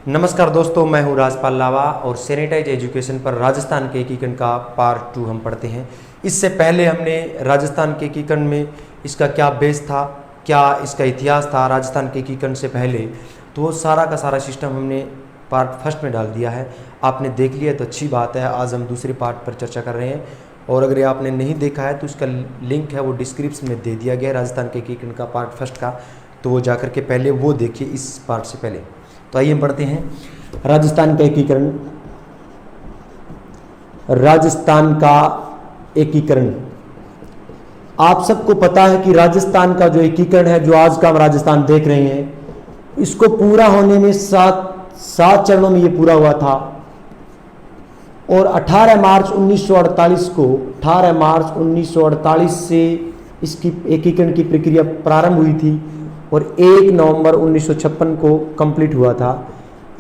नमस्कार दोस्तों, मैं हूं राजपाल लावा और सैनिटाइज एजुकेशन पर राजस्थान के एकीकरण का पार्ट 2 हम पढ़ते हैं। इससे पहले हमने राजस्थान के एकीकरण में इसका क्या बेस था, क्या इसका इतिहास था राजस्थान के एकीकरण से पहले, तो वो सारा का सारा सिस्टम हमने पार्ट फर्स्ट में डाल दिया है। आपने देख लिया तो अच्छी बात है। आज हम दूसरे पार्ट पर चर्चा कर रहे हैं और अगर आपने नहीं देखा है तो इसका लिंक है वो डिस्क्रिप्शन में दे दिया गया है, राजस्थान के एकीकरण का पार्ट फर्स्ट का, तो वो जाकर के पहले वो देखिए इस पार्ट से पहले। तो आइए हम पढ़ते हैं राजस्थान का एकीकरण। राजस्थान का एकीकरण, आप सबको पता है कि राजस्थान का जो एकीकरण है, जो आज का हम राजस्थान देख रहे हैं, इसको पूरा होने में सात चरणों में ये पूरा हुआ था और 18 मार्च 1948 से इसकी एकीकरण की प्रक्रिया प्रारंभ हुई थी और 1 नवंबर 1956 को कंप्लीट हुआ था।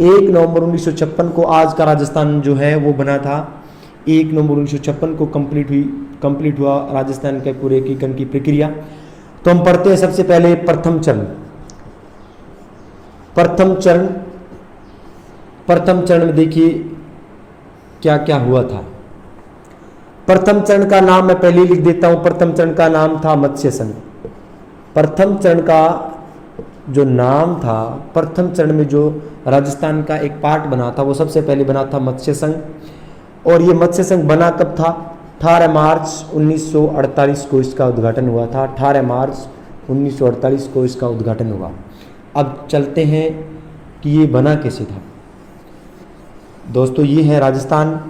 1 नवंबर 1956 को आज का राजस्थान जो है वो बना था। 1 नवंबर 1956 को कंप्लीट हुआ राजस्थान के पूरे एकीकरण की प्रक्रिया। तो हम पढ़ते हैं सबसे पहले प्रथम चरण में देखिए क्या क्या हुआ था। प्रथम चरण का नाम मैं पहले लिख देता हूं। प्रथम चरण का नाम था मत्स्य संघ। प्रथम चरण का जो नाम था, प्रथम चरण में जो राजस्थान का एक पार्ट बना था, वो सबसे पहले बना था मत्स्य संघ। और ये मत्स्य संघ बना कब था? 18 मार्च 1948 को इसका उद्घाटन हुआ था। 18 मार्च 1948 को इसका उद्घाटन हुआ। अब चलते हैं कि ये बना कैसे था। दोस्तों, ये है राजस्थान।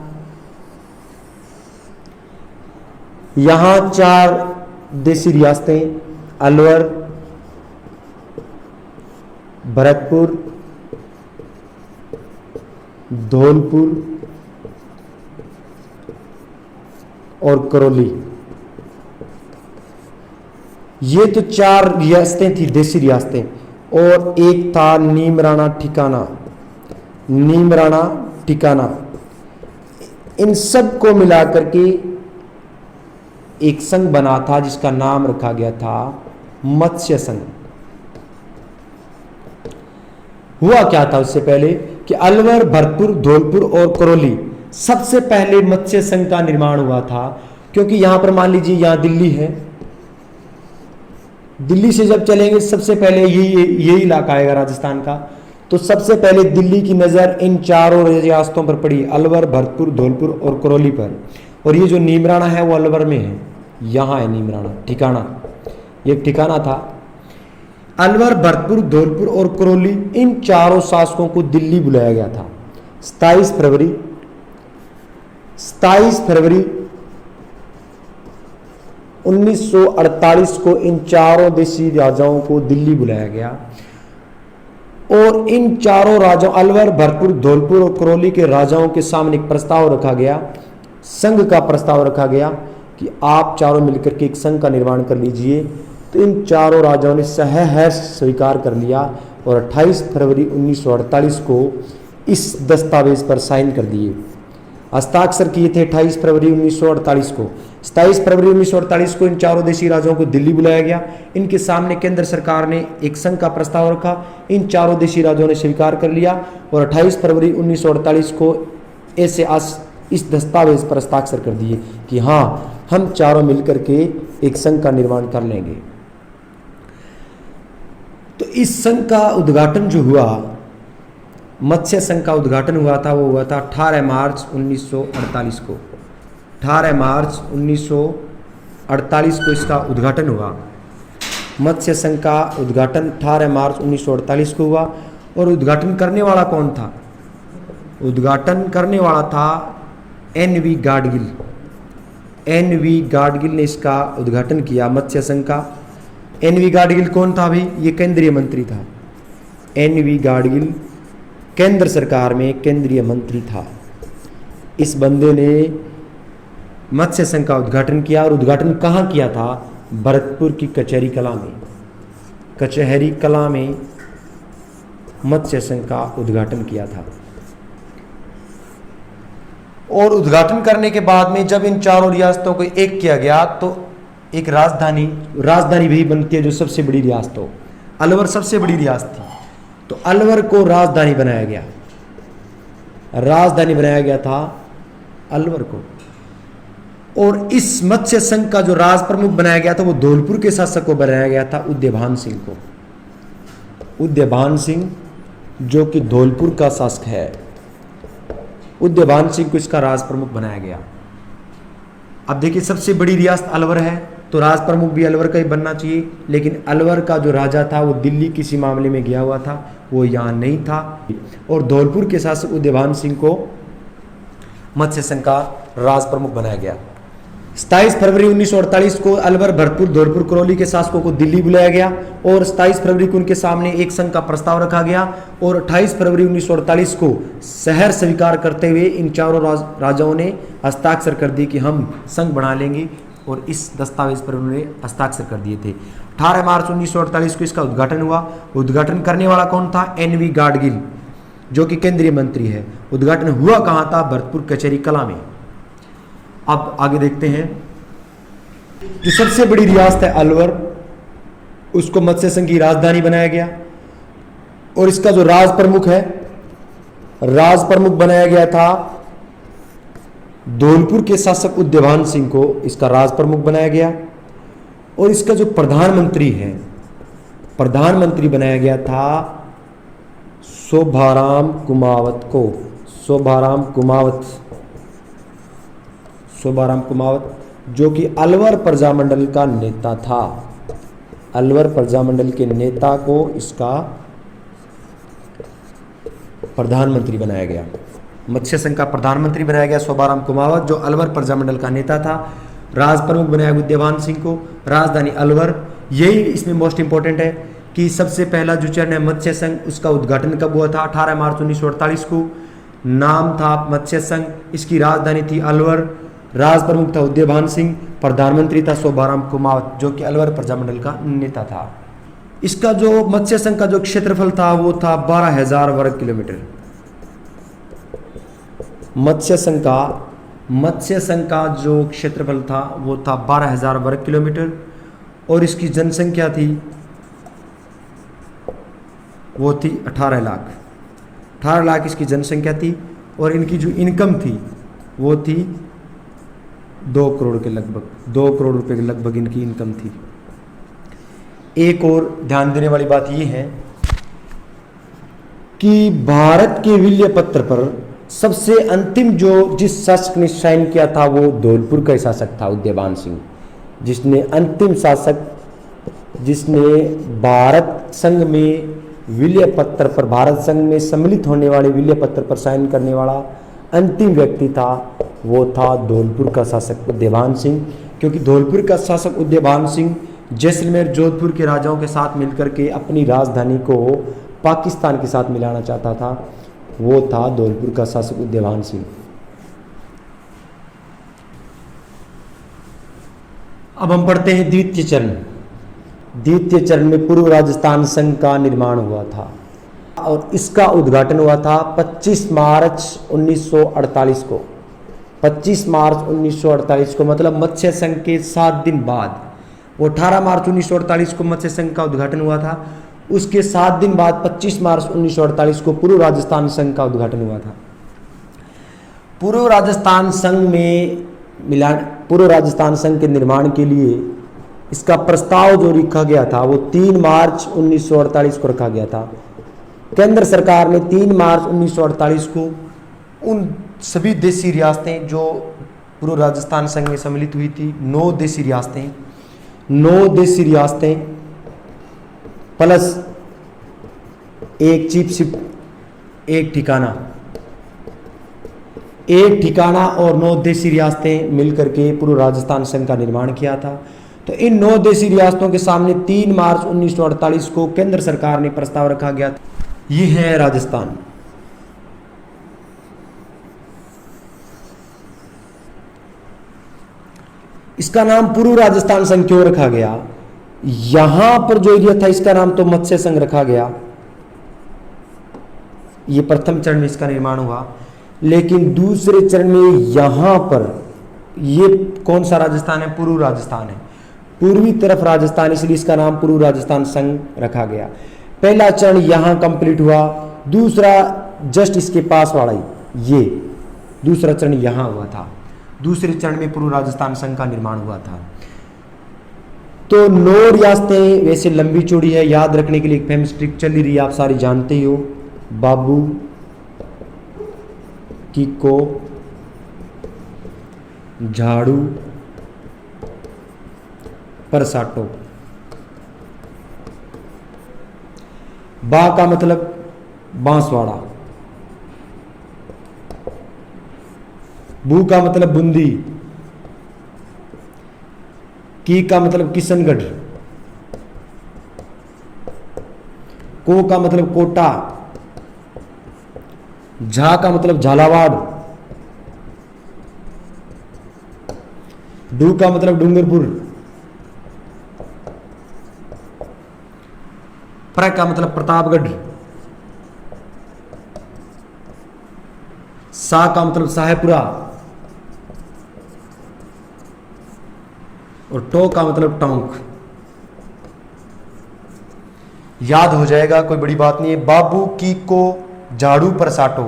यहां 4 देशी रियासतें, अलवर, भरतपुर, धौलपुर और करौली, ये तो 4 रियासतें थी, देशी रियासतें। और एक था नीमराणा ठिकाना। इन सब को मिलाकर के एक संघ बना था जिसका नाम रखा गया था मत्स्य संघ। हुआ क्या था उससे पहले कि अलवर, भरतपुर, धौलपुर और करौली, सबसे पहले मत्स्य संघ का निर्माण हुआ था। क्योंकि यहां पर मान लीजिए यहां दिल्ली है, दिल्ली से जब चलेंगे सबसे पहले यही इलाका आएगा राजस्थान का। तो सबसे पहले दिल्ली की नजर इन 4 रियासतों पर पड़ी, अलवर, भरतपुर, धौलपुर और करौली पर। और ये जो नीमराणा है वो अलवर में है, यहां है नीमराणा ठिकाना, ये ठिकाना था। अलवर, भरतपुर, धौलपुर और करौली, इन 4 शासकों को दिल्ली बुलाया गया था। 27 फरवरी 1948 को इन 4 देशी राजाओं को दिल्ली बुलाया गया और इन 4 राजाओं, अलवर, भरतपुर, धौलपुर और करौली के राजाओं के सामने एक प्रस्ताव रखा गया, संघ का प्रस्ताव रखा गया कि आप 4 मिलकर के एक संघ का निर्माण कर लीजिए। तो इन 4 राजाओं ने सहर्ष स्वीकार कर लिया और 28 फरवरी 1948 को इस दस्तावेज पर साइन कर दिए, हस्ताक्षर किए थे 28 फरवरी 1948 को। 27 फरवरी 1948 को इन 4 देशी राजाओं को दिल्ली बुलाया गया। इनके सामने केंद्र सरकार ने एक संघ का प्रस्ताव रखा, इन 4 देशी राजाओं ने स्वीकार कर लिया और 28 फरवरी 1948 को ऐसे इस दस्तावेज पर हस्ताक्षर कर दिए कि हाँ, हम 4 मिलकर के एक संघ का निर्माण कर लेंगे। तो इस संघ का उद्घाटन जो हुआ, मत्स्य संघ का उद्घाटन हुआ था, वो हुआ था 18 मार्च 1948 को। 18 मार्च 1948 को इसका उद्घाटन हुआ। मत्स्य संघ का उद्घाटन 18 मार्च 1948 को हुआ। और उद्घाटन करने वाला कौन था? उद्घाटन करने वाला था NV गाडगिल ने इसका उद्घाटन किया, मत्स्य संघ का। NV गाडगिल कौन था भाई? ये केंद्रीय मंत्री था। NV गाडगिल केंद्र सरकार में केंद्रीय मंत्री था। इस बंदे ने मत्स्य संघ का उद्घाटन किया और उद्घाटन कहाँ किया था? भरतपुर की कचहरी कला में मत्स्य संघ का उद्घाटन किया था। और उद्घाटन करने के बाद में जब इन 4 रियासतों को एक किया गया तो एक राजधानी भी बनती है जो सबसे बड़ी रियासत हो। अलवर सबसे बड़ी रियासत थी, तो अलवर को राजधानी बनाया गया। राजधानी बनाया गया था अलवर को। और इस मत्स्य संघ का जो राज प्रमुख बनाया गया था वो धौलपुर के शासक को बनाया गया था उदयभान सिंह को। उदयभान सिंह जो कि धौलपुर का शासक है, उदयभान सिंह को इसका राज प्रमुख बनाया गया। अब देखिए सबसे बड़ी रियासत अलवर है तो राज प्रमुख भी अलवर का ही बनना चाहिए, लेकिन अलवर का जो राजा था वो दिल्ली किसी मामले में गया हुआ था, वो यहाँ नहीं था। और धौलपुर के शासक उदयभान सिंह को मत्स्य संघ का राज प्रमुख बनाया गया। 27 फरवरी 1948 को अलवर, भरतपुर, धौलपुर, करौली के शासकों को दिल्ली बुलाया गया और 27 फरवरी को उनके सामने एक संघ का प्रस्ताव रखा गया और 28 फरवरी 1948 को शहर स्वीकार करते हुए इन चारों राजाओं ने हस्ताक्षर कर दिए कि हम संघ बना लेंगे और इस दस्तावेज पर उन्होंने हस्ताक्षर कर दिए थे। 18 मार्च 1948 को इसका उद्घाटन हुआ। उद्घाटन करने वाला कौन था? NV गाडगिल, जो कि केंद्रीय मंत्री है। उद्घाटन हुआ कहां था? भरतपुर कचहरी कला में। अब आगे देखते हैं, जो सबसे बड़ी रियासत है अलवर, उसको मत्स्य संघ की राजधानी बनाया गया और इसका जो राज प्रमुख है, राज प्रमुख बनाया गया था धौलपुर के शासक उदयभान सिंह को इसका राज प्रमुख बनाया गया। और इसका जो प्रधानमंत्री है, प्रधानमंत्री बनाया गया था शोभाराम कुमावत को। शोभाराम कुमावत जो कि अलवर प्रजामंडल का नेता था। अलवर प्रजामंडल के नेता को इसका प्रधानमंत्री बनाया गया। मत्स्य संघ का प्रधानमंत्री बनाया गया शोभाराम कुमावत, जो अलवर प्रजामंडल का नेता था। राज प्रमुख बनाया उदयभान सिंह को, राजधानी अलवर। यही इसमें मोस्ट इंपॉर्टेंट है कि सबसे पहला जो चरण है मत्स्य संघ, उसका उद्घाटन कब हुआ था? 18 मार्च 1948 को। नाम था मत्स्य संघ, इसकी राजधानी थी अलवर, राज प्रमुख था उदयभान सिंह, प्रधानमंत्री था शोभाराम कुमावत, जो कि अलवर प्रजामंडल का नेता था। इसका जो मत्स्य संघ का जो क्षेत्रफल था वो था 12,000 वर्ग किलोमीटर। मत्स्य संघ का जो क्षेत्रफल था वो था 12,000 वर्ग किलोमीटर और इसकी जनसंख्या थी वो थी 18 लाख। 18 लाख इसकी जनसंख्या थी और इनकी जो इनकम थी वो थी 2 करोड़ के लगभग, 2 करोड़ रुपए के लगभग इनकी इनकम थी। एक और ध्यान देने वाली बात यह है कि भारत के विल्य पत्र पर सबसे अंतिम जो जिस शासक ने साइन किया था वो धौलपुर का शासक था उदयभान सिंह, जिसने अंतिम शासक, जिसने भारत संघ में विल्य पत्र पर, भारत संघ में सम्मिलित होने वाले विल्य पत्र पर साइन करने वाला अंतिम व्यक्ति था, वो था धौलपुर का शासक उदयभान सिंह। क्योंकि धौलपुर का शासक उदयभान सिंह जैसलमेर, जोधपुर के राजाओं के साथ मिलकर के अपनी राजधानी को पाकिस्तान के साथ मिलाना चाहता था, वो था धौलपुर का शासक उदयभान सिंह। अब हम पढ़ते हैं द्वितीय चरण। द्वितीय चरण में पूर्व राजस्थान संघ का निर्माण हुआ था और इसका उद्घाटन हुआ था 25 मार्च 1948 को। 25 मार्च 1948 को, मतलब मत्स्य संघ के 7 दिन बाद। वो 18 मार्च 1948 को मत्स्य संघ का उद्घाटन हुआ था, उसके 7 दिन बाद 25 मार्च 1948 को पूर्व राजस्थान संघ का उद्घाटन हुआ था। पूर्व राजस्थान संघ के निर्माण के लिए इसका प्रस्ताव जो रखा गया था वो 3 मार्च 1948 को रखा गया था। केंद्र सरकार ने 3 मार्च 1948 को उन सभी देशी रियासतें जो पूर्व राजस्थान संघ में सम्मिलित हुई थी, 9 देशी रियासतें प्लस एक चीफशिप, एक ठिकाना और 9 देशी रियासतें मिलकर के पूर्व राजस्थान संघ का निर्माण किया था। तो इन 9 देशी रियासतों के सामने 3 मार्च 1948 को केंद्र सरकार ने प्रस्ताव रखा गया। ये है राजस्थान। इसका नाम पूर्व राजस्थान संघ क्यों रखा गया? यहां पर जो एरिया था इसका नाम तो मत्स्य संघ रखा गया। ये प्रथम चरण में इसका निर्माण हुआ, लेकिन दूसरे चरण में यहां पर ये कौन सा राजस्थान है? पूर्व राजस्थान है, पूर्वी तरफ राजस्थान, इसलिए इसका नाम पूर्व राजस्थान संघ रखा गया। पहला चरण यहां कंप्लीट हुआ, दूसरा जस्ट इसके पास वाला ही ये दूसरा चरण यहाँ हुआ था। दूसरे चरण में पूर्व राजस्थान संघ का निर्माण हुआ था। तो 9 रियासतें वैसे लंबी चौड़ी है, याद रखने के लिए एक फेमस ट्रिक चली रही है, आप सारी जानते ही हो, बाबू किको झाड़ू परसाटो। बा का मतलब बांसवाड़ा, बू का मतलब बूंदी, की का मतलब किशनगढ़, को का मतलब कोटा, झा का मतलब झालावाड़, डू का मतलब डूंगरपुर, प्र का मतलब प्रतापगढ़, सा का मतलब साहेबपुरा और टो का मतलब टोंक। याद हो जाएगा, कोई बड़ी बात नहीं है। बाबू की को झाड़ू परसाटो,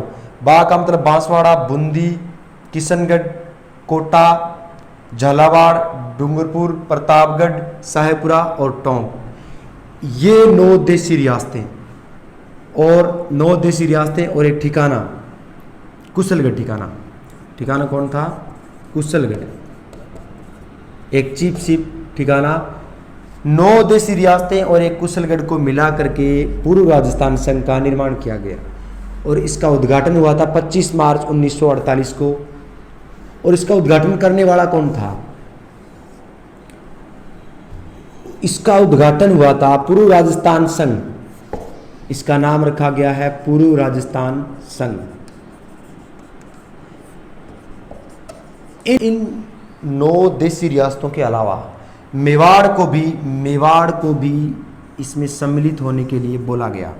बा का मतलब बांसवाड़ा, बूंदी, किशनगढ़, कोटा, झालावाड़, डूंगरपुर, प्रतापगढ़, साहेबपुरा और टोंक। ये 9 देसी रियासतें और 9 देसी रियासतें और एक ठिकाना कुशलगढ़। ठिकाना कौन था? कुशलगढ़, एक चीप सिप ठिकाना। 9 देसी रियासतें और एक कुशलगढ़ को मिला करके पूर्व राजस्थान संघ का निर्माण किया गया और इसका उद्घाटन हुआ था 25 मार्च 1948 को। और इसका उद्घाटन करने वाला कौन था? इसका उद्घाटन हुआ था पूर्व राजस्थान संघ। इसका नाम रखा गया है पूर्व राजस्थान संघ। इन 9 देसी रियासतों के अलावा मेवाड़ को भी इसमें सम्मिलित होने के लिए बोला गया।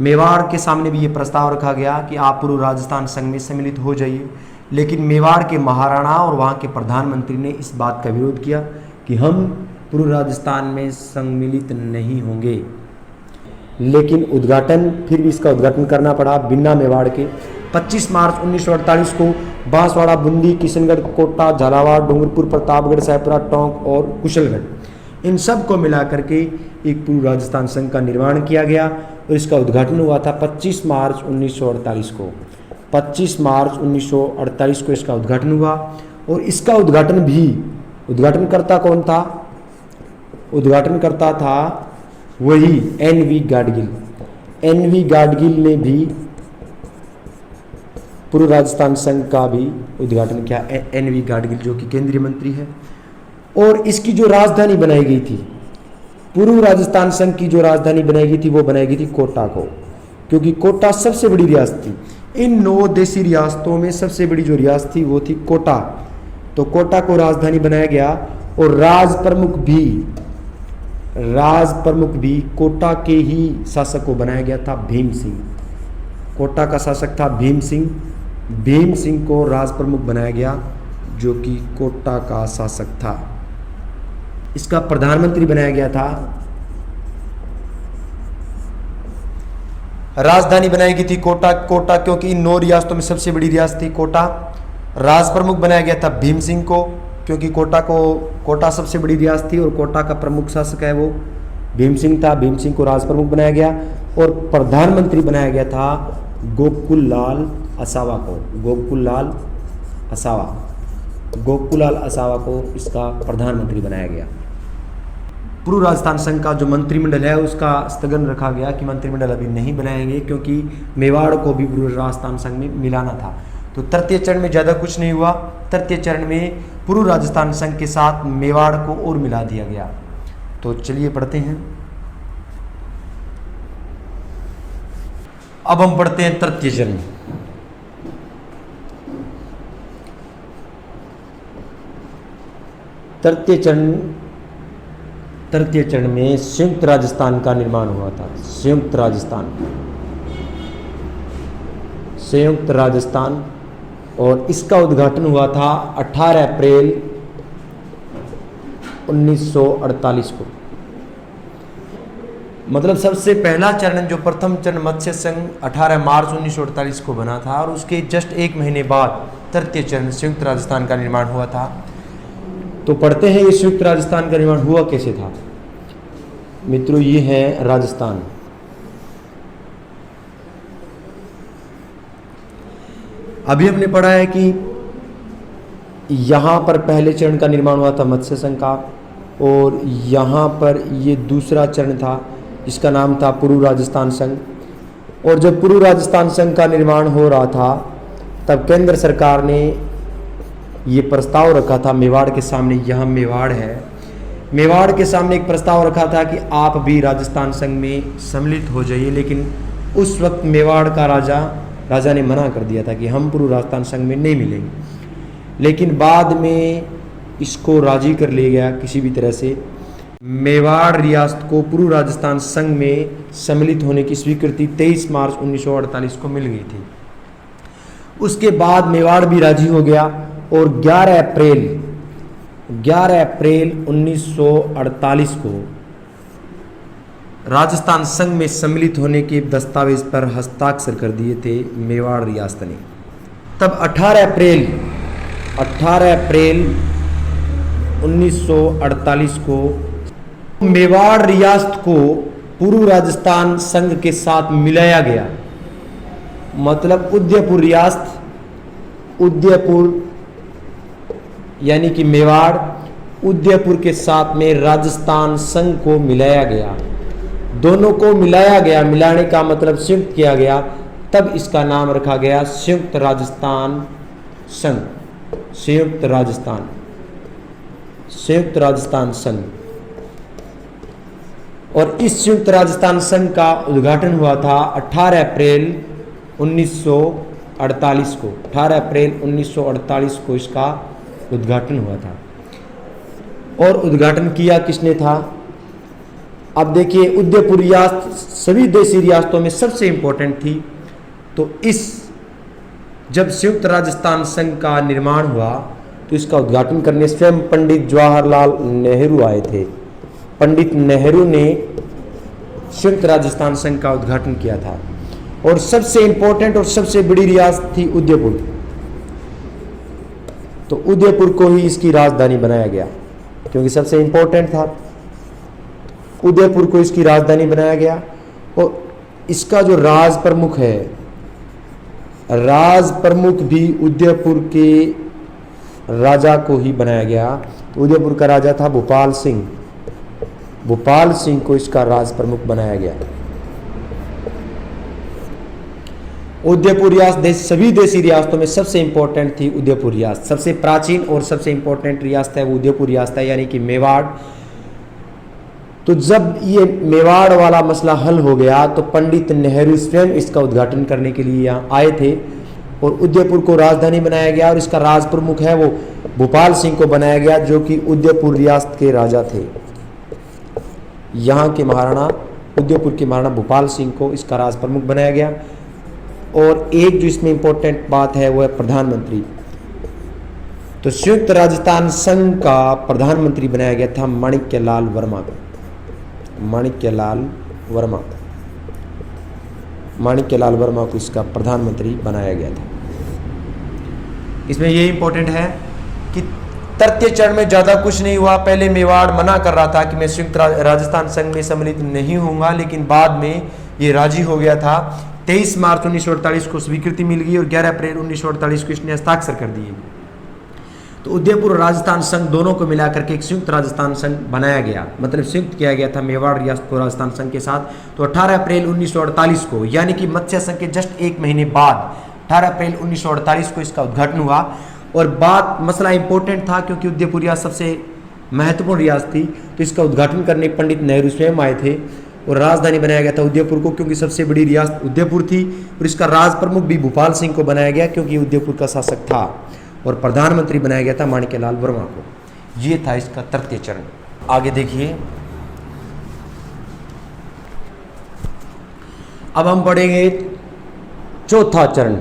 मेवाड़ के सामने भी ये प्रस्ताव रखा गया कि आप पूर्व राजस्थान संघ में सम्मिलित हो जाइए, लेकिन मेवाड़ के महाराणा और वहाँ के प्रधानमंत्री ने इस बात का विरोध किया कि हम पूर्व राजस्थान में सम्मिलित नहीं होंगे। लेकिन उद्घाटन, फिर भी इसका उद्घाटन करना पड़ा बिना मेवाड़ के। 25 मार्च 1948 को बांसवाड़ा, बूंदी, किशनगढ़, कोटा, झालावाड़, डूंगरपुर, प्रतापगढ़, साहेबपुरा, टोंक और कुशलगढ़, इन सब को मिला करके एक पूर्व राजस्थान संघ का निर्माण किया गया और इसका उद्घाटन हुआ था 25 मार्च 1948 को। 25 मार्च 1948 को इसका उद्घाटन हुआ और इसका उद्घाटनकर्ता कौन था? उद्घाटनकर्ता था वही एन.वी. गाडगिल। एन.वी. गाडगिल ने भी पूर्व राजस्थान संघ का भी उद्घाटन किया। एन.वी. गाडगिल जो कि केंद्रीय मंत्री है। और इसकी जो राजधानी बनाई गई थी, पूर्व राजस्थान संघ की जो राजधानी बनाई गई थी वो बनाई गई थी कोटा को, क्योंकि कोटा सबसे बड़ी रियासत थी। इन 9 देसी रियासतों में सबसे बड़ी जो रियासत थी वो थी कोटा। तो कोटा को राजधानी बनाया गया और राज प्रमुख भी कोटा के ही शासक को बनाया गया था, भीम सिंह। कोटा का शासक था भीम सिंह। भीम सिंह को राज प्रमुख बनाया गया, जो कि कोटा का शासक था। इसका प्रधानमंत्री बनाया गया था। राजधानी बनाई गई थी कोटा क्योंकि इन 9 रियासतों में सबसे बड़ी रियासत थी कोटा। राज प्रमुख बनाया गया था भीम सिंह को, क्योंकि कोटा सबसे बड़ी रियासत थी और कोटा का प्रमुख शासक है वो भीम सिंह था। भीम सिंह को राज प्रमुख बनाया गया और प्रधानमंत्री बनाया गया था गोकुललाल असावा को। गोकुललाल असावा को इसका प्रधानमंत्री बनाया गया। पूर्व राजस्थान संघ का जो मंत्रिमंडल है उसका स्थगन रखा गया कि मंत्रिमंडल अभी नहीं बनाएंगे, क्योंकि मेवाड़ को भी पूर्व राजस्थान संघ में मिलाना था। तो तृतीय चरण में ज़्यादा कुछ नहीं हुआ। तृतीय चरण में पूर्व राजस्थान संघ के साथ मेवाड़ को और मिला दिया गया। तो चलिए पढ़ते हैं। अब हम पढ़ते हैं तृतीय चरण। तृतीय चरण में संयुक्त राजस्थान का निर्माण हुआ था। संयुक्त राजस्थान और इसका उद्घाटन हुआ था 18 अप्रैल 1948 को। मतलब सबसे पहला चरण जो प्रथम चरण मत्स्य संघ 18 मार्च 1948 को बना था और उसके जस्ट एक महीने बाद तृतीय चरण संयुक्त राजस्थान का निर्माण हुआ था। तो पढ़ते हैं ये संयुक्त राजस्थान का निर्माण हुआ कैसे था। मित्रों, ये है राजस्थान। अभी हमने पढ़ा है कि यहाँ पर पहले चरण का निर्माण हुआ था मत्स्य संघ का, और यहाँ पर ये दूसरा चरण था जिसका नाम था पूर्व राजस्थान संघ। और जब पूर्व राजस्थान संघ का निर्माण हो रहा था तब केंद्र सरकार ने ये प्रस्ताव रखा था मेवाड़ के सामने। यहाँ मेवाड़ है, मेवाड़ के सामने एक प्रस्ताव रखा था कि आप भी राजस्थान संघ में सम्मिलित हो जाइए, लेकिन उस वक्त मेवाड़ का राजा ने मना कर दिया था कि हम पूर्व राजस्थान संघ में नहीं मिलेंगे। लेकिन बाद में इसको राजी कर लिया गया किसी भी तरह से। मेवाड़ रियासत को पूर्व राजस्थान संघ में सम्मिलित होने की स्वीकृति 23 मार्च 1948 को मिल गई थी। उसके बाद मेवाड़ भी राजी हो गया और 11 अप्रैल 1948 को राजस्थान संघ में सम्मिलित होने के दस्तावेज पर हस्ताक्षर कर दिए थे मेवाड़ रियासत ने। तब 18 अप्रैल 1948 को मेवाड़ रियासत को पूर्व राजस्थान संघ के साथ मिलाया गया। मतलब उदयपुर रियासत, उदयपुर यानी कि मेवाड़, उदयपुर के साथ में राजस्थान संघ को मिलाया गया। दोनों को मिलाया गया, मिलाने का मतलब संयुक्त किया गया, तब इसका नाम रखा गया संयुक्त राजस्थान संघ। संयुक्त राजस्थान संघ। और इस संयुक्त राजस्थान संघ का उद्घाटन हुआ था 18 अप्रैल 1948 को। 18 अप्रैल 1948 को इसका उद्घाटन हुआ था। और उद्घाटन किया किसने था? अब देखिए, उदयपुर रियासत सभी देशी रियासतों में सबसे इंपॉर्टेंट थी। तो जब संयुक्त राजस्थान संघ का निर्माण हुआ तो इसका उद्घाटन करने स्वयं पंडित जवाहरलाल नेहरू आए थे। पंडित नेहरू ने संयुक्त राजस्थान संघ का उद्घाटन किया था। और सबसे इंपॉर्टेंट और सबसे बड़ी रियासत थी उदयपुर। तो उदयपुर को ही इसकी राजधानी बनाया गया क्योंकि सबसे इंपॉर्टेंट था। उदयपुर को इसकी राजधानी बनाया गया और इसका जो राज प्रमुख है, राज प्रमुख भी उदयपुर के राजा को ही बनाया गया। तो उदयपुर का राजा था भोपाल सिंह। भोपाल सिंह को इसका राज प्रमुख बनाया गया। उदयपुर रियासत सभी देशी रियासतों में सबसे इंपॉर्टेंट थी उदयपुर रियासत। सबसे प्राचीन और सबसे इंपॉर्टेंट रियासत है वो उदयपुर रियासत है, यानी कि मेवाड़। तो जब ये मेवाड़ वाला मसला हल हो गया तो पंडित नेहरू स्वयं इसका उद्घाटन करने के लिए यहाँ आए थे और उदयपुर को राजधानी बनाया गया। और इसका राज प्रमुख है वो भोपाल सिंह को बनाया गया, जो कि उदयपुर रियासत के राजा थे। यहाँ के महाराणा, उदयपुर के महाराणा भोपाल सिंह को इसका राज प्रमुख बनाया गया। और एक जो इसमें इंपॉर्टेंट बात है वो है प्रधानमंत्री। तो संयुक्त राजस्थान संघ का प्रधानमंत्री बनाया गया था माणिक्यलाल वर्मा को। माणिक्यलाल वर्मा को इसका प्रधानमंत्री बनाया गया था। इसमें ये इंपॉर्टेंट है कि तृतीय चरण में ज्यादा कुछ नहीं हुआ। पहले मेवाड़ मना कर रहा था कि मैं संयुक्त राजस्थान संघ में सम्मिलित नहीं होऊंगा, लेकिन बाद में ये राजी हो गया था। 23 मार्च 1948 को स्वीकृति मिल गई और 11 अप्रैल 1948 को इसने हस्ताक्षर कर दिए। तो उदयपुर और राजस्थान संघ दोनों को मिलाकर के एक संयुक्त राजस्थान संघ बनाया गया, मतलब संयुक्त किया गया था मेवाड़ रियासत को राजस्थान संघ के साथ। तो 18 अप्रैल 1948 को, यानी कि मत्स्य संघ के जस्ट एक महीने बाद 18 अप्रैल 1948 को इसका उद्घाटन हुआ। और बात मसला इंपॉर्टेंट था क्योंकि उदयपुर रियासत सबसे महत्वपूर्ण रियासत थी। तो इसका उद्घाटन करने पंडित नेहरू स्वयं आए थे और राजधानी बनाया गया था उदयपुर को, क्योंकि सबसे बड़ी रियासत उदयपुर थी। और इसका राज प्रमुख भी भोपाल सिंह को बनाया गया क्योंकि उदयपुर का शासक था। और प्रधानमंत्री बनाया गया था माणिक्यलाल वर्मा को। ये था इसका तृतीय चरण। आगे देखिए, अब हम पढ़ेंगे चौथा चरण,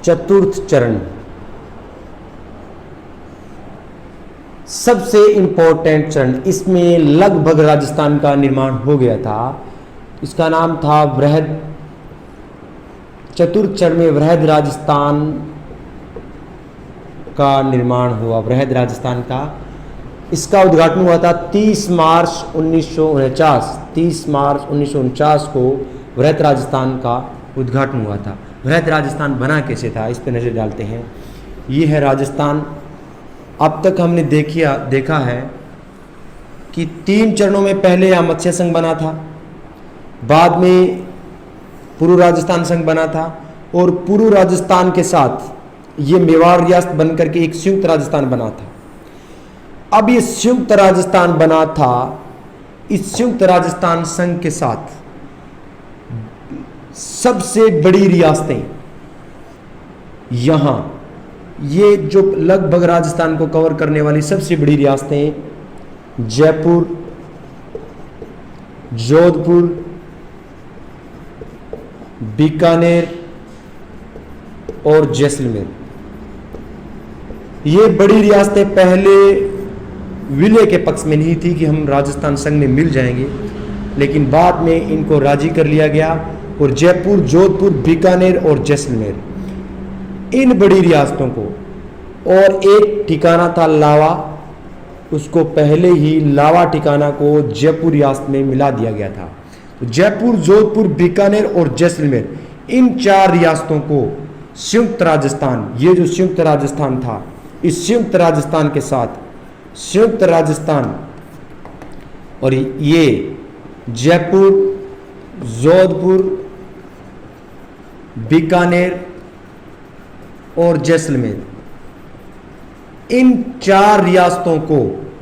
चतुर्थ चरण। सबसे इंपॉर्टेंट चरण, इसमें लगभग राजस्थान का निर्माण हो गया था। इसका नाम था वृहद, चतुर्थ चरण में वृहद राजस्थान का निर्माण हुआ, वृहद राजस्थान का। इसका उद्घाटन हुआ था 30 मार्च 1949, 30 मार्च 1949 को वृहद राजस्थान का उद्घाटन हुआ था। वृहद राजस्थान बना कैसे था, इस पर नज़र डालते हैं। ये है राजस्थान। अब तक हमने देखा है कि 3 चरणों में पहले यहाँ मत्स्य संघ बना था, बाद में पूर्व राजस्थान संघ बना था, और पूर्व राजस्थान के साथ ये मेवाड़ रियासत बनकर के एक संयुक्त राजस्थान बना था। अब ये संयुक्त राजस्थान बना था, इस संयुक्त राजस्थान संघ के साथ सबसे बड़ी रियासतें यहां, ये जो लगभग राजस्थान को कवर करने वाली सबसे बड़ी रियासतें जयपुर, जोधपुर, बीकानेर और जैसलमेर, ये बड़ी रियासतें पहले विलय के पक्ष में नहीं थी कि हम राजस्थान संघ में मिल जाएंगे, लेकिन बाद में इनको राजी कर लिया गया। और जयपुर, जोधपुर, बीकानेर और जैसलमेर, इन बड़ी रियासतों को, और एक ठिकाना था लावा, उसको पहले ही लावा ठिकाना को जयपुर रियासत में मिला दिया गया था। तो जयपुर, जोधपुर, बीकानेर और जैसलमेर, इन 4 रियासतों को संयुक्त राजस्थान, ये जो संयुक्त राजस्थान था, इस संयुक्त राजस्थान के साथ संयुक्त राजस्थान, और ये जयपुर, जोधपुर, बीकानेर और जैसलमेर, इन 4 रियासतों को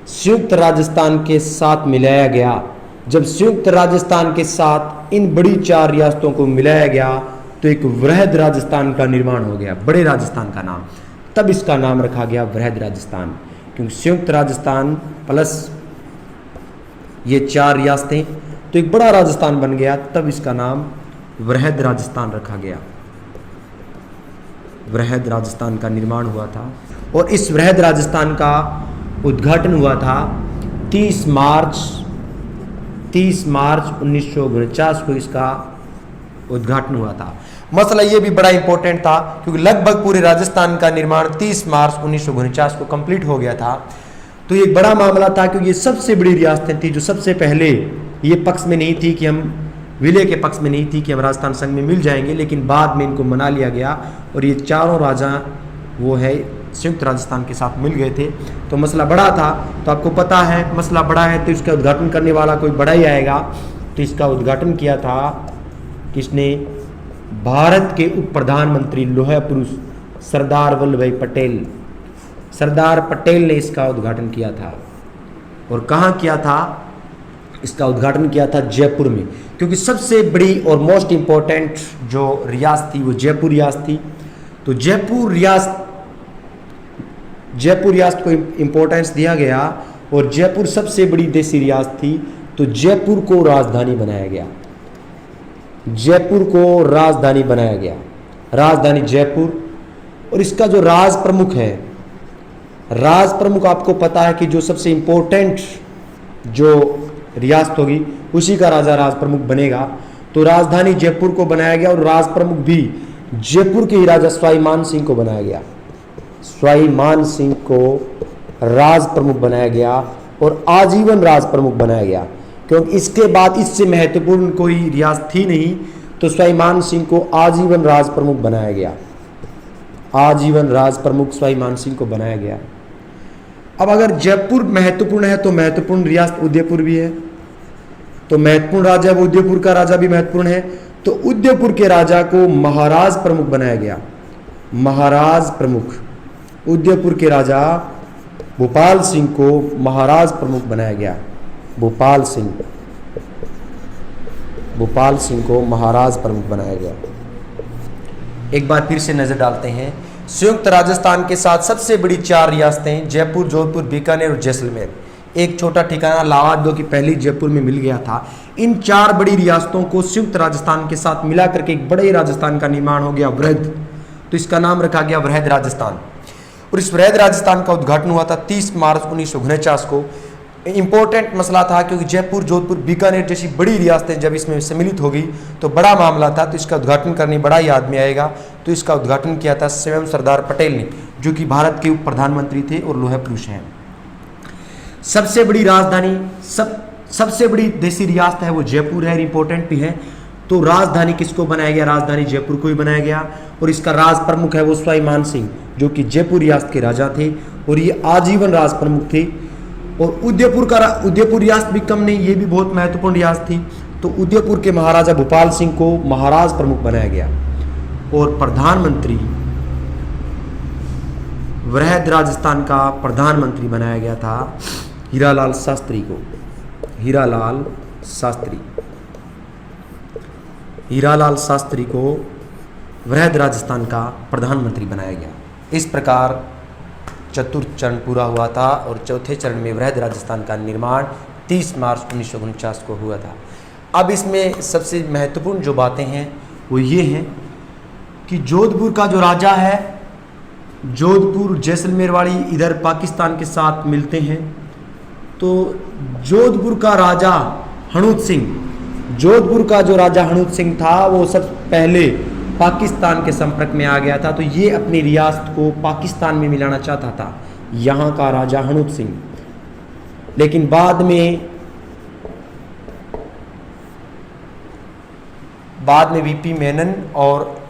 संयुक्त राजस्थान के साथ मिलाया गया। जब संयुक्त राजस्थान के साथ इन बड़ी 4 रियासतों को मिलाया गया तो एक वृहद राजस्थान का निर्माण हो गया, बड़े राजस्थान का नाम। तब इसका नाम रखा गया वृहद राजस्थान, क्योंकि संयुक्त राजस्थान प्लस ये 4 रियासतें तो एक बड़ा राजस्थान बन गया। तब इसका नाम वृहद राजस्थान रखा गया। वृहद राजस्थान का निर्माण हुआ था, और इस वृहद राजस्थान का उद्घाटन हुआ था 30 मार्च 1949 को इसका उद्घाटन हुआ था। मसला ये भी बड़ा इंपॉर्टेंट था, क्योंकि लगभग पूरे राजस्थान का निर्माण 30 मार्च 1949 को कंप्लीट हो गया था। तो ये बड़ा मामला था, क्योंकि ये सबसे बड़ी रियासतें थी जो सबसे पहले ये पक्ष में नहीं थी कि हम, विलय के पक्ष में नहीं थी कि हम राजस्थान संघ में मिल जाएंगे, लेकिन बाद में इनको मना लिया गया और ये 4 राजा वो है संयुक्त राजस्थान के साथ मिल गए थे। तो मसला बड़ा था, तो आपको पता है मसला बड़ा है तो इसका उद्घाटन करने वाला कोई बड़ा ही आएगा। तो इसका उद्घाटन किया था किसने? भारत के उप प्रधानमंत्री लोहा पुरुष सरदार वल्लभ भाई पटेल, सरदार पटेल ने इसका उद्घाटन किया था। और कहाँ किया था? इसका उद्घाटन किया था जयपुर में, क्योंकि सबसे बड़ी और मोस्ट इम्पोर्टेंट जो रियासत थी वो जयपुर रियासत थी। तो जयपुर रियासत को इम्पोर्टेंस दिया गया, और जयपुर सबसे बड़ी देसी रियासत थी, तो जयपुर को राजधानी बनाया गया। जयपुर को राजधानी बनाया गया, राजधानी जयपुर। और इसका जो राज प्रमुख है, राज प्रमुख आपको पता है कि जो सबसे इम्पोर्टेंट जो रियासत होगी उसी का राजा राज प्रमुख बनेगा। तो राजधानी जयपुर को बनाया गया, और राज प्रमुख भी जयपुर के ही राजा स्वाभिमान सिंह को बनाया गया। स्वाभिमान सिंह को राज प्रमुख बनाया गया और आजीवन राज प्रमुख बनाया गया, क्योंकि इसके बाद इससे महत्वपूर्ण कोई रियासत थी नहीं, तो स्वाभिमान सिंह को आजीवन राज प्रमुख बनाया गया। आजीवन राज प्रमुख स्वाभिमान सिंह को बनाया गया। अब अगर जयपुर महत्वपूर्ण है तो महत्वपूर्ण रियासत उदयपुर भी है, तो महत्वपूर्ण राजा वो उदयपुर का राजा भी महत्वपूर्ण है, तो उदयपुर के राजा को महाराज प्रमुख बनाया गया। महाराज प्रमुख, उदयपुर के राजा भोपाल सिंह को महाराज प्रमुख बनाया गया। भोपाल सिंह को महाराज प्रमुख बनाया गया। एक बार फिर से नजर डालते हैं, संयुक्त राजस्थान के साथ सबसे बड़ी 4 रियासतें जयपुर, जोधपुर, बीकानेर और जैसलमेर, एक छोटा ठिकाना लावा जो कि पहले जयपुर में मिल गया था। इन 4 बड़ी रियासतों को संयुक्त राजस्थान के साथ मिला करके एक बड़े राजस्थान का निर्माण हो गया, वृहद। तो इसका नाम रखा गया वृहद राजस्थान। और इस वृहद राजस्थान का उद्घाटन हुआ था 30 मार्च 1949 को। इम्पोर्टेंट मसला था क्योंकि जयपुर, जोधपुर, बीकानेर जैसी बड़ी रियासतें जब इसमें सम्मिलित हो गई तो बड़ा मामला था, तो इसका उद्घाटन करने बड़ा ही आदमी आएगा। तो इसका उद्घाटन किया था स्वयं सरदार पटेल ने, जो कि भारत के उप प्रधानमंत्री थे और लोह पुरुष हैं। सबसे बड़ी राजधानी, सबसे बड़ी देसी रियासत है वो जयपुर है, इंपॉर्टेंट भी है। तो राजधानी किसको बनाया गया? राजधानी जयपुर को ही बनाया गया। और इसका राज प्रमुख है वो स्वाभिमान सिंह, जो कि जयपुर रियासत के राजा थे और ये आजीवन राज प्रमुख थे। और उदयपुर रियासत भी कम नहीं, ये भी बहुत महत्वपूर्ण रियासत थी। तो उदयपुर के महाराजा भूपाल सिंह को महाराज प्रमुख बनाया गया और प्रधानमंत्री, वृहद राजस्थान का प्रधानमंत्री बनाया गया था हीरालाल शास्त्री को। हीरालाल शास्त्री को वृहद राजस्थान का प्रधानमंत्री बनाया गया। इस प्रकार चतुर्थ चरण पूरा हुआ था और चौथे चरण में वृहद राजस्थान का निर्माण 30 मार्च 1949 को हुआ था। अब इसमें सबसे महत्वपूर्ण जो बातें हैं वो ये हैं कि जोधपुर का जो राजा है, जोधपुर जैसलमेर वाली इधर पाकिस्तान के साथ मिलते हैं। तो जोधपुर का राजा हणूत सिंह था, वो सब पहले पाकिस्तान के संपर्क में आ गया था। तो ये अपनी रियासत को पाकिस्तान में मिलाना चाहता था, यहाँ का राजा हणूत सिंह। लेकिन बाद में वीपी मेनन और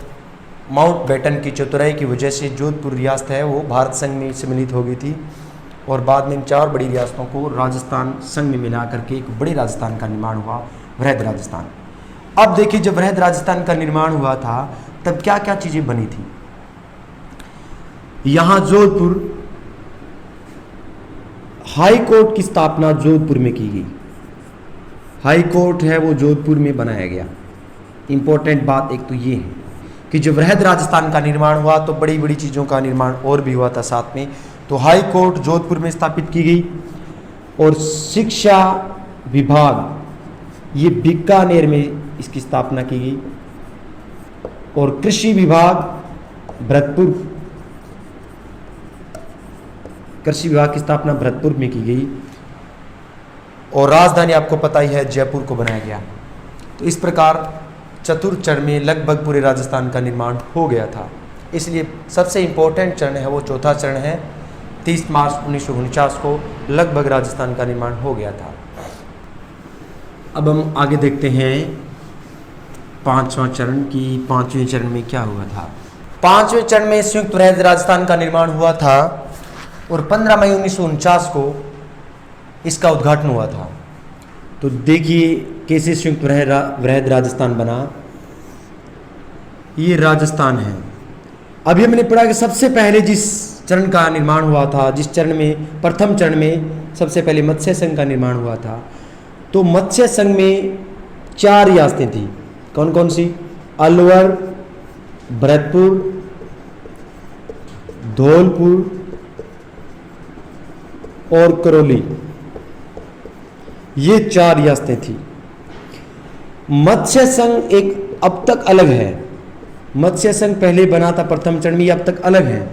माउंट बेटन की चतुराई की वजह से जोधपुर रियासत है वो भारत संघ में सम्मिलित हो गई थी। और बाद में इन 4 बड़ी रियासतों को राजस्थान संघ में मिला करके एक बड़े राजस्थान का निर्माण हुआ, वृहद राजस्थान। अब देखिए, जब वृहद राजस्थान का निर्माण हुआ था तब क्या क्या चीजें बनी थी। यहां जोधपुर हाई कोर्ट की स्थापना जोधपुर में की गई। हाई कोर्ट है वो जोधपुर में बनाया गया। इंपॉर्टेंट बात एक तो ये है कि जब वृहद राजस्थान का निर्माण हुआ तो बड़ी बड़ी चीज़ों का निर्माण और भी हुआ था साथ में। तो हाई कोर्ट जोधपुर में स्थापित की गई और शिक्षा विभाग ये बीकानेर में इसकी स्थापना की गई और कृषि विभाग की स्थापना भरतपुर में की गई और राजधानी आपको पता ही है जयपुर को बनाया गया। तो इस प्रकार चतुर्थ चरण में लगभग पूरे राजस्थान का निर्माण हो गया था। इसलिए सबसे इंपॉर्टेंट चरण है वो चौथा चरण है। 30 मार्च 1949 को लगभग राजस्थान का निर्माण हो गया था। अब हम आगे देखते हैं 5वां चरण की 5वें चरण में क्या हुआ था। 5वें चरण में संयुक्त वृहद राजस्थान का निर्माण हुआ था और 15 मई 1949 को इसका उद्घाटन हुआ था। तो देखिए कैसे संयुक्त वृहद राजस्थान बना। ये राजस्थान है। अभी हमने पढ़ा कि सबसे पहले जिस चरण का निर्माण हुआ था, जिस चरण में प्रथम चरण में सबसे पहले मत्स्य संघ का निर्माण हुआ था। तो मत्स्य संघ में 4 रियासतें थी। कौन कौन सी? अलवर, भरतपुर, धौलपुर और करौली, ये 4 रियासतें थी। मत्स्य संघ एक अब तक अलग है। मत्स्य संघ पहले बना था प्रथम चरण में, अब तक अलग है।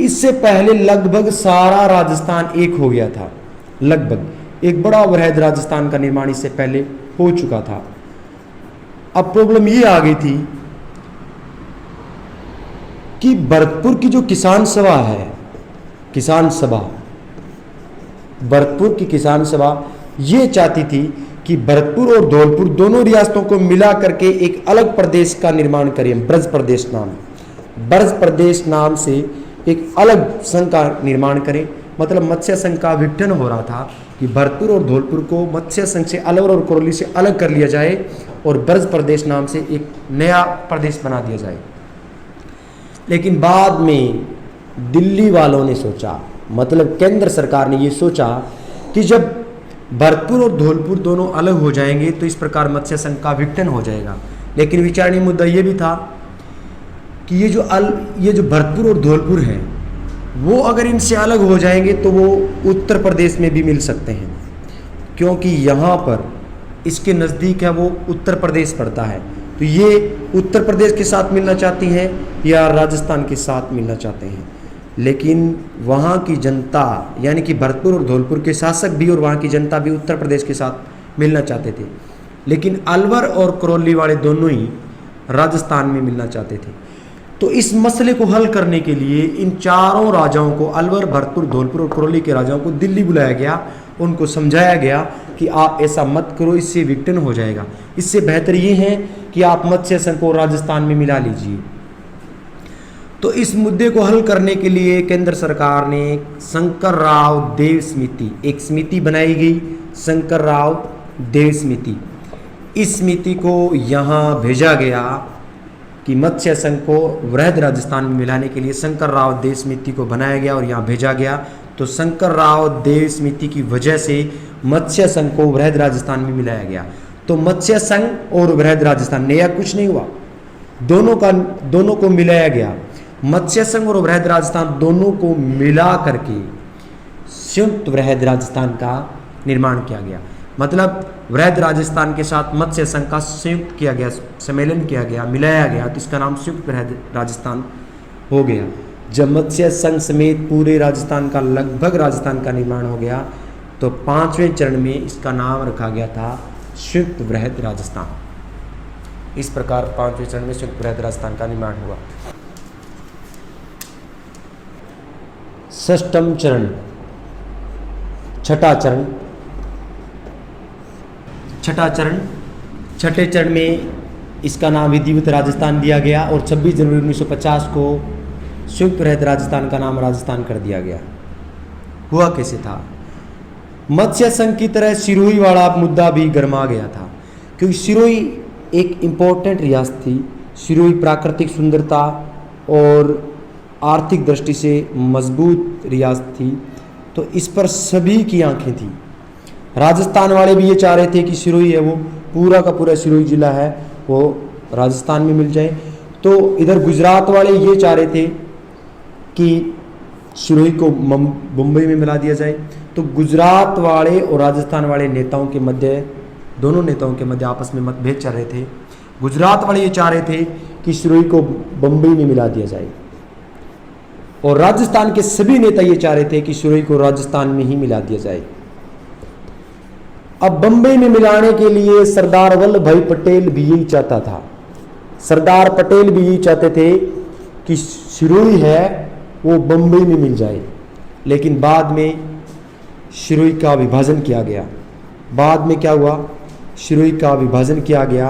इससे पहले लगभग सारा राजस्थान एक हो गया था। लगभग एक बड़ा वृहद राजस्थान का निर्माण इससे पहले हो चुका था। अब प्रॉब्लम ये आ गई थी कि भरतपुर की जो किसान सभा है, भरतपुर की किसान सभा ये चाहती थी कि भरतपुर और धौलपुर दोनों रियासतों को मिला करके एक अलग प्रदेश का निर्माण करें। ब्रज प्रदेश नाम से एक अलग संघ का निर्माण करें। मतलब मत्स्य संघ का विघटन हो रहा था कि भरतपुर और धौलपुर को मत्स्य संघ से अलवर और करौली से अलग कर लिया जाए और ब्रज प्रदेश नाम से एक नया प्रदेश बना दिया जाए। लेकिन बाद में दिल्ली वालों ने सोचा, मतलब केंद्र सरकार ने ये सोचा कि जब भरतपुर और धौलपुर दोनों अलग हो जाएंगे तो इस प्रकार मत्स्य संघ का विघटन हो जाएगा। लेकिन विचारणीय मुद्दा ये भी था कि ये जो भरतपुर और धौलपुर हैं वो अगर इनसे अलग हो जाएंगे तो वो उत्तर प्रदेश में भी मिल सकते हैं, क्योंकि यहाँ पर इसके नज़दीक है वो उत्तर प्रदेश पड़ता है। तो ये उत्तर प्रदेश के साथ मिलना चाहती हैं या राजस्थान के साथ मिलना चाहते हैं। लेकिन वहाँ की जनता यानी कि भरतपुर और धौलपुर के शासक भी और वहाँ की जनता भी उत्तर प्रदेश के साथ मिलना चाहते थे, लेकिन अलवर और करौली वाले दोनों ही राजस्थान में मिलना चाहते थे। तो इस मसले को हल करने के लिए इन चारों राजाओं को, अलवर, भरतपुर, धौलपुर और करौली के राजाओं को दिल्ली बुलाया गया। उनको समझाया गया कि आप ऐसा मत करो, इससे विघटन हो जाएगा, इससे बेहतर ये है कि आप मत्स्य संघ को राजस्थान में मिला लीजिए। तो इस मुद्दे को हल करने के लिए केंद्र सरकार ने शंकरराव देव समिति, एक समिति बनाई गई, शंकरराव देव समिति। इस समिति को यहाँ भेजा गया कि मत्स्य संघ को वृहद राजस्थान में मिलाने के लिए शंकरराव देव समिति को बनाया गया और यहाँ भेजा गया। तो शंकरराव देव समिति की वजह से मत्स्य संघ को वृहद राजस्थान में मिलाया गया। तो मत्स्य संघ और वृहद राजस्थान, नया कुछ नहीं हुआ, दोनों को मिलाया गया। मत्स्य संघ और वृहद राजस्थान दोनों को मिला करके संयुक्त वृहद राजस्थान का निर्माण किया गया। मतलब वृहद राजस्थान के साथ मत्स्य संघ का संयुक्त किया गया, सम्मेलन किया गया, मिलाया गया, तो इसका नाम संयुक्त वृहद राजस्थान हो गया। जब मत्स्य संघ समेत पूरे राजस्थान का, लगभग राजस्थान का निर्माण हो गया, तो 5वें चरण में इसका नाम रखा गया था संयुक्त वृहद राजस्थान। इस प्रकार 5वें चरण में संयुक्त वृहद राजस्थान का निर्माण हुआ। षष्ठम चरण, छठा चरण, छठे चरण में इसका नाम विधिवत राजस्थान दिया गया और 26 जनवरी 1950 को संयुक्त वृहद राजस्थान का नाम राजस्थान कर दिया गया। हुआ कैसे था? मत्स्य संघ की तरह सिरोही वाला मुद्दा भी गरमा गया था, क्योंकि सिरोही एक इम्पोर्टेंट रियासत थी। सिरोही प्राकृतिक सुंदरता और आर्थिक दृष्टि से मजबूत रियासत थी, तो इस पर सभी की आंखें थी। राजस्थान वाले भी ये चाह रहे थे कि सिरोही है वो पूरा का पूरा सिरोही जिला है वो राजस्थान में मिल जाए। तो इधर गुजरात वाले ये चाह रहे थे कि सिरोही को मुंबई में मिला दिया जाए। तो गुजरात वाले और राजस्थान वाले नेताओं के मध्य, दोनों नेताओं के मध्य आपस में मतभेद चल रहे थे। गुजरात वाले ये चाह रहे थे कि सिरोही को बम्बई में मिला दिया जाए और राजस्थान के सभी नेता ये चाह रहे थे कि सिरोही को राजस्थान में ही मिला दिया जाए। अब बम्बई में मिलाने के लिए सरदार वल्लभ भाई पटेल भी यही चाहता था। सरदार पटेल भी यही चाहते थे कि सिरोही है वो बम्बई में मिल जाए, लेकिन बाद में सिरोही का विभाजन किया गया। बाद में क्या हुआ? सिरोही का विभाजन किया गया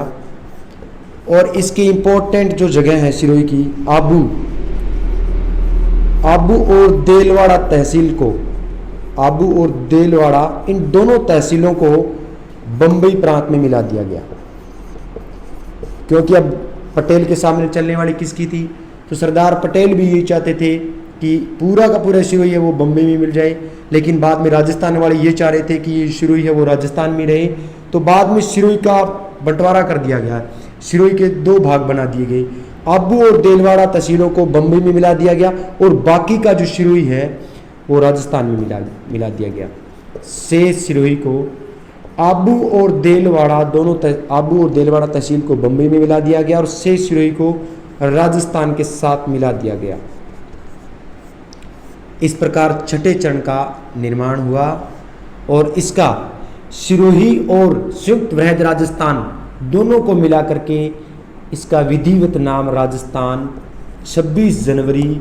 और इसकी इंपॉर्टेंट जो जगह है सिरोही की, आबू और देलवाड़ा तहसील को, आबू और देलवाड़ा, इन दोनों तहसीलों को बम्बई प्रांत में मिला दिया गया। क्योंकि अब पटेल के सामने चलने वाली किसकी थी? तो सरदार पटेल भी यही चाहते थे कि पूरा का पूरा सिरोही है वो बम्बई में मिल जाए, लेकिन बाद में राजस्थान वाले ये चाह रहे थे कि ये सिरोही है वो राजस्थान में रहे। तो बाद में सिरोही का बंटवारा कर दिया गया, सिरोही के 2 भाग बना दिए गए। आबू और देलवाड़ा तहसीलों को बम्बई में मिला दिया गया और बाकी का जो सिरोही है वो राजस्थान में मिला दिया गया। शेष सिरोही को आबू और देलवाड़ा आबू और देलवाड़ा तहसील को बम्बई में मिला दिया गया और शेष सिरोही को राजस्थान के साथ मिला दिया गया। इस प्रकार छठे चरण का निर्माण हुआ और इसका सिरोही और संयुक्त वृहद राजस्थान दोनों को मिला करके इसका विधिवत नाम राजस्थान 26 जनवरी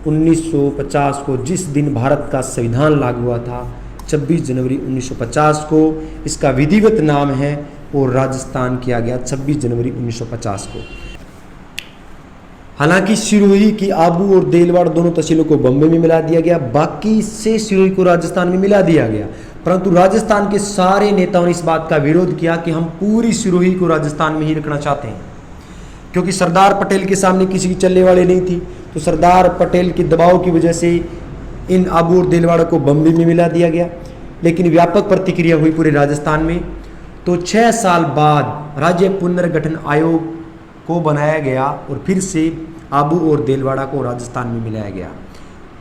1950 को, जिस दिन भारत का संविधान लागू हुआ था, 26 जनवरी 1950 को इसका विधिवत नाम है वो राजस्थान किया गया 26 जनवरी 1950 को। हालांकि सिरोही की आबू और देलवाड़ा दोनों तहसीलों को बम्बई में मिला दिया गया, बाकी से सिरोही को राजस्थान में मिला दिया गया, परंतु राजस्थान के सारे नेताओं ने इस बात का विरोध किया कि हम पूरी सिरोही को राजस्थान में ही रखना चाहते हैं, क्योंकि सरदार पटेल के सामने किसी की चलने वाली नहीं थी। तो सरदार पटेल के दबाव की वजह से इन आबू और देलवाड़ा को बम्बई में मिला दिया गया, लेकिन व्यापक प्रतिक्रिया हुई पूरे राजस्थान में। तो 6 साल बाद राज्य पुनर्गठन आयोग को बनाया गया और फिर से आबू और देलवाड़ा को राजस्थान में मिलाया गया।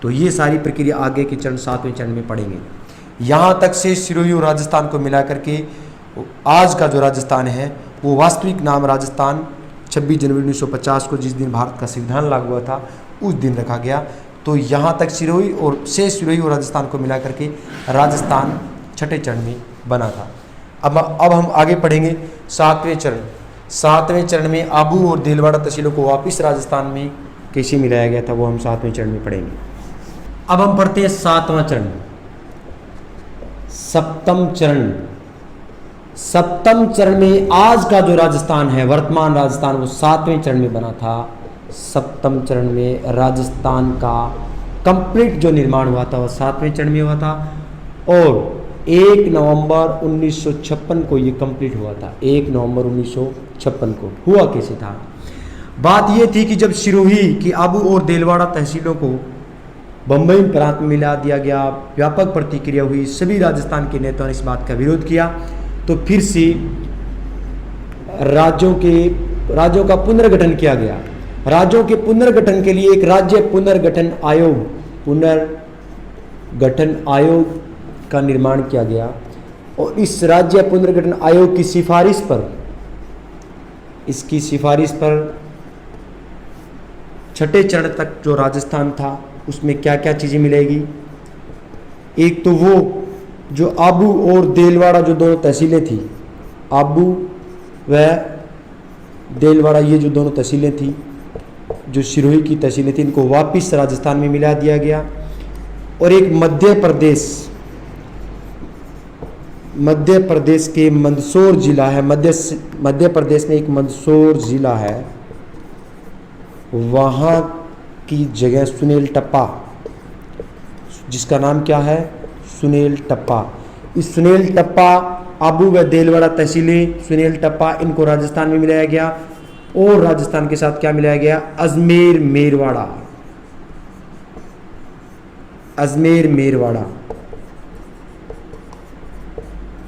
तो ये सारी प्रक्रिया आगे के चरण 7वें चरण में पढ़ेंगे। यहाँ तक से सिरोही और राजस्थान को मिला करके आज का जो राजस्थान है वो वास्तविक नाम राजस्थान 26 जनवरी 1950 को, जिस दिन भारत का संविधान लागू हुआ था, उस दिन रखा गया। तो यहाँ तक सिरोही और शेष सिरोही और राजस्थान को मिला करके राजस्थान छठे चरण में बना था। अब हम आगे पढ़ेंगे सातवें चरण। सातवें चरण में आबू और देलवाड़ा तहसीलों को वापस राजस्थान में कैसे मिलाया गया था, वो हम सातवें चरण में पढ़ेंगे। अब हम पढ़ते हैं सातवां चरण, सप्तम चरण। सप्तम चरण में आज का जो राजस्थान है, वर्तमान राजस्थान, वो सातवें चरण में बना था। सप्तम चरण में राजस्थान का कंप्लीट जो निर्माण हुआ था वो सातवें चरण में हुआ था और 1 नवंबर 1956 को ये कंप्लीट हुआ था। 1 नवंबर 1956 को हुआ कैसे था? बात ये थी कि जब सिरोही की आबू और देलवाड़ा तहसीलों को बम्बई प्रांत में मिला दिया गया, व्यापक प्रतिक्रिया हुई, सभी राजस्थान के नेताओं ने इस बात का विरोध किया, तो फिर से राज्यों का पुनर्गठन किया गया। राज्यों के पुनर्गठन के लिए एक राज्य पुनर्गठन आयोग का निर्माण किया गया और इस राज्य पुनर्गठन आयोग की सिफारिश पर छठे चरण तक जो राजस्थान था उसमें क्या क्या चीज़ें मिलेगी। एक तो वो जो आबू और देलवाड़ा जो दोनों तहसीलें थी, आबू व देलवाड़ा ये जो दोनों तहसीलें थी, जो सिरोही की तहसीलें थी, इनको वापस राजस्थान में मिला दिया गया। और एक मध्य प्रदेश के मंदसौर जिला है, मध्य प्रदेश में एक मंदसौर जिला है, वहाँ की जगह सुनेल टप्पा, जिसका नाम क्या है, सुनेल टप्पा। इस सुनेल टप्पा, आबू व देलवाड़ा तहसीलें, सुनेल टप्पा, इनको राजस्थान में मिलाया गया और राजस्थान के साथ क्या मिलाया गया, अजमेर मेरवाड़ा।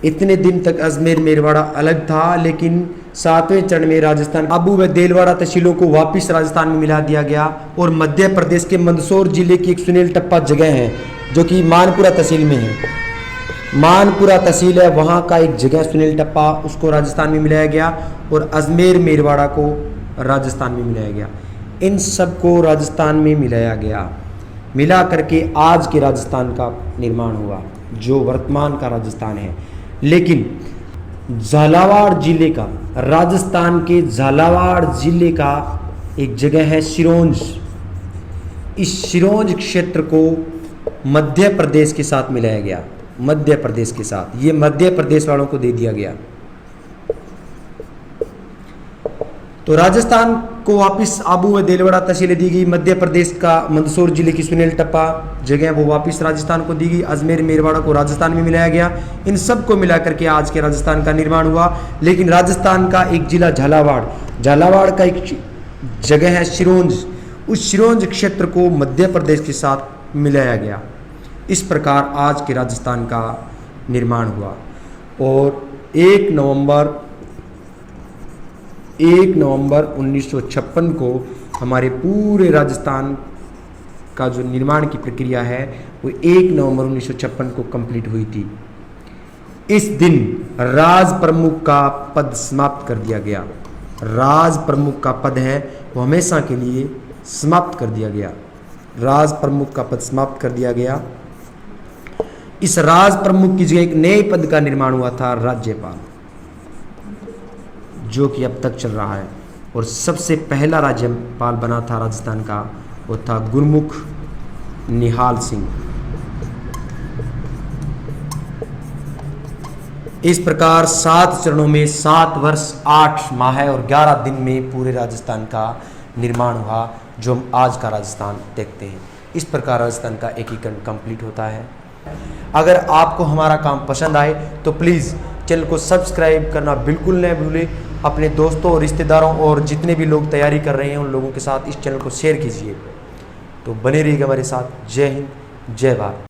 इतने दिन तक अजमेर मेरवाड़ा अलग था, लेकिन सातवें चरण में राजस्थान आबू व देलवाड़ा तहसीलों को वापस राजस्थान में मिला दिया गया और मध्य प्रदेश के मंदसौर जिले की एक सुनेल टप्पा जगह है जो कि मानपुरा तहसील में है, मानपुरा तहसील है, वहाँ का एक जगह सुनेल टप्पा, उसको राजस्थान में मिलाया गया और अजमेर मेरवाड़ा को राजस्थान में मिलाया गया। इन सब को राजस्थान में मिलाया गया, मिला करके आज के राजस्थान का निर्माण हुआ जो वर्तमान का राजस्थान है। लेकिन झालावाड़ जिले का, राजस्थान के झालावाड़ जिले का एक जगह है सिरोंज। इस सिरोंज क्षेत्र को मध्य प्रदेश के साथ मिलाया गया, मध्य प्रदेश के साथ, ये मध्य प्रदेश वालों को दे दिया गया। तो राजस्थान को वापस आबू व देलवाड़ा तहसीलें दी गई, मध्य प्रदेश का मंदसौर जिले की सुनेल टप्पा जगह वो वापस राजस्थान को दी गई, अजमेर मेरवाड़ा को राजस्थान में मिलाया गया। इन सब को मिलाकर के आज के राजस्थान का निर्माण हुआ। लेकिन राजस्थान का एक जिला झालावाड़ का एक जगह है सिरोंज, उस सिरोंज क्षेत्र को मध्य प्रदेश के साथ मिलाया गया। इस प्रकार आज के राजस्थान का निर्माण हुआ और 1 नवंबर 1956 को हमारे पूरे राजस्थान का जो निर्माण की प्रक्रिया है वो 1 नवंबर 1956 को कंप्लीट हुई थी। इस दिन राज प्रमुख का पद समाप्त कर दिया गया। राज प्रमुख का पद है वो हमेशा के लिए समाप्त कर दिया गया। राज प्रमुख का पद समाप्त कर दिया गया। इस राज प्रमुख की जगह एक नए पद का निर्माण हुआ था, राज्यपाल, जो कि अब तक चल रहा है। और सबसे पहला राज्यपाल बना था राजस्थान का, वो था गुरमुख निहाल सिंह। इस प्रकार 7 चरणों में 7 वर्ष 8 माह और 11 दिन में पूरे राजस्थान का निर्माण हुआ, जो हम आज का राजस्थान देखते हैं। इस प्रकार राजस्थान का एकीकरण कंप्लीट होता है। अगर आपको हमारा काम पसंद आए तो प्लीज़ चैनल को सब्सक्राइब करना बिल्कुल न भूलें। अपने दोस्तों और रिश्तेदारों और जितने भी लोग तैयारी कर रहे हैं उन लोगों के साथ इस चैनल को शेयर कीजिए। तो बने रहिएगा हमारे साथ। जय हिंद, जय भारत।